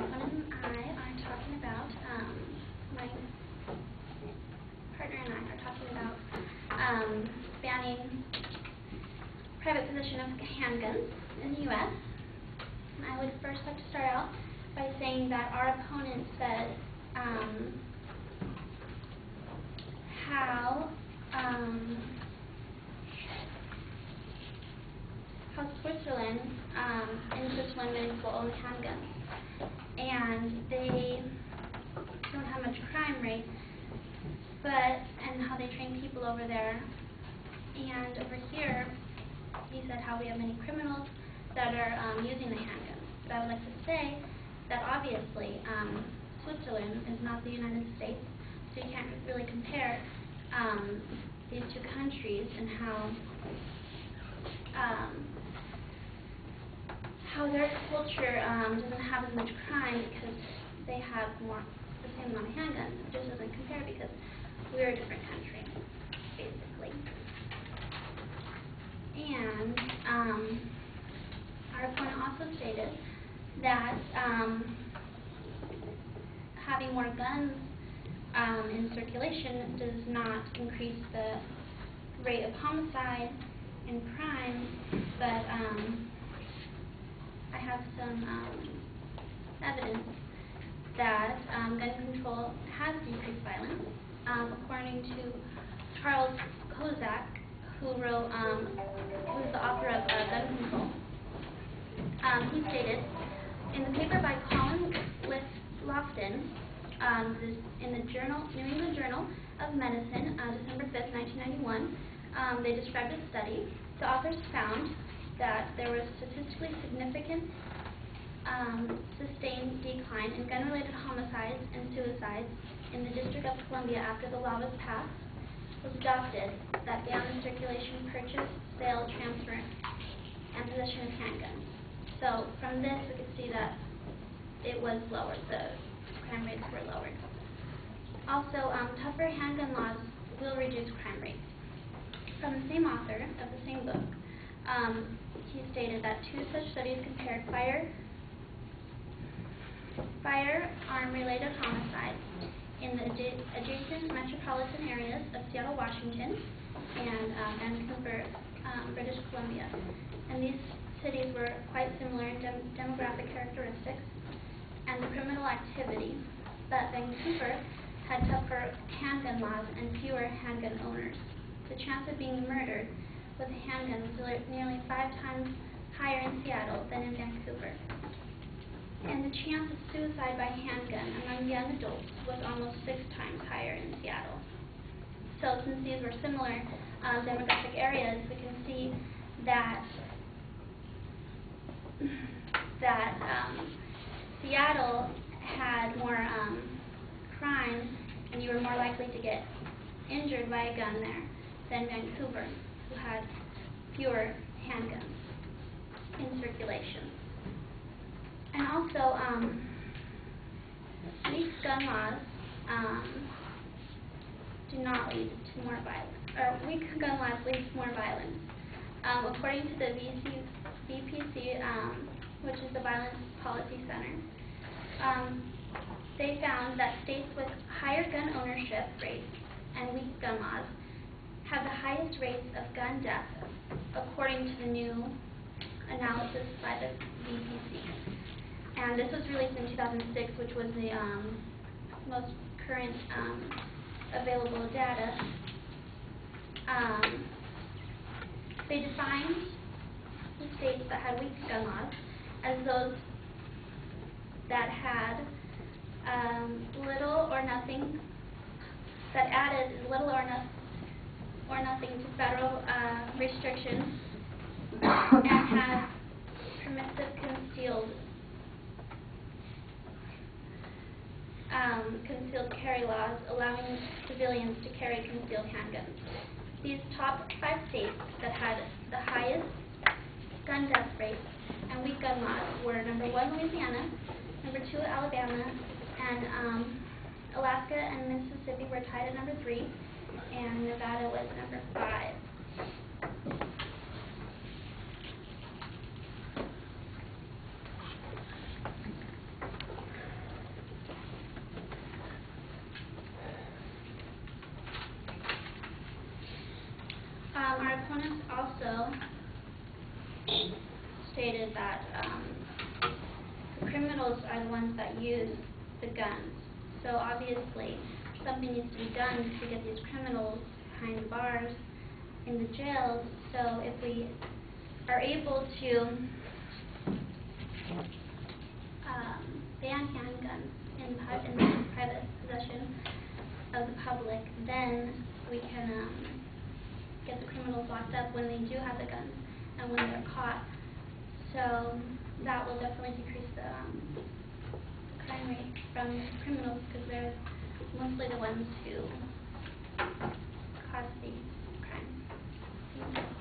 opponent and I are talking about, my partner and I are talking about banning private possession of handguns in the U.S. And I would first like to start out by saying that our opponent said how Switzerland insists women will own handguns, and they don't have much crime rate, and how they train people over there. And over here, he said how we have many criminals that are using the handguns. But I would like to say that obviously Switzerland is not the United States, so you can't really compare these two countries and how their culture doesn't have as much crime because they have the same amount of handguns. It just doesn't compare because we're a different country, basically. And our opponent also stated that having more guns in circulation does not increase the rate of homicide and crime, but I have some evidence that gun control has decreased violence. According to Charles Kozak, who is the author of Gun Control, he stated in the paper by Colin Lofton, in the New England Journal of Medicine, December 5th, 1991, they described a study. The authors found that there was statistically significant sustained decline in gun-related homicides and suicides in the District of Columbia after the law was adopted that banned circulation, purchase, sale, transfer, and possession of handguns. So from this, we could see that it was lowered. The crime rates were lowered. Also, tougher handgun laws will reduce crime rates. From the same author of the same book, he stated that two such studies compared firearm-related homicides in the adjacent metropolitan areas of Seattle, Washington, and Vancouver, British Columbia. And these cities were quite similar in demographic characteristics and the criminal activity, but Vancouver had tougher handgun laws and fewer handgun owners. The chance of being murdered with a handgun was nearly 5 times higher in Seattle than in Vancouver. And the chance of suicide by handgun among young adults was almost 6 times higher in Seattle. So since these were similar demographic areas, we can see that Seattle had more crime, and you were more likely to get injured by a gun there than Vancouver, who had fewer handguns in circulation. And also, weak gun laws do not lead to more violence, or weak gun laws lead to more violence. According to the VPC, which is the Violence Policy Center, they found that states with higher gun ownership rates and weak gun laws have the highest rates of gun deaths, according to the new analysis by the VPC. And this was released in 2006, which was the most current available data. They defined the states that had weak gun laws as those that had little or nothing, that added little or nothing to federal restrictions and had permissive concealed carry laws allowing civilians to carry concealed handguns. These top 5 states that had the highest gun death rates and weak gun laws were number 1, Louisiana, number 2, Alabama, and Alaska and Mississippi were tied at number 3, and Nevada was number 5. stated that the criminals are the ones that use the guns. So obviously, something needs to be done to get these criminals behind the bars in the jails. So if we are able to ban handguns in private possession of the public, then we can get the criminals locked up when they do have the guns and when they're caught. So that will definitely decrease the crime rate from criminals, because they're mostly the ones who cause these crimes.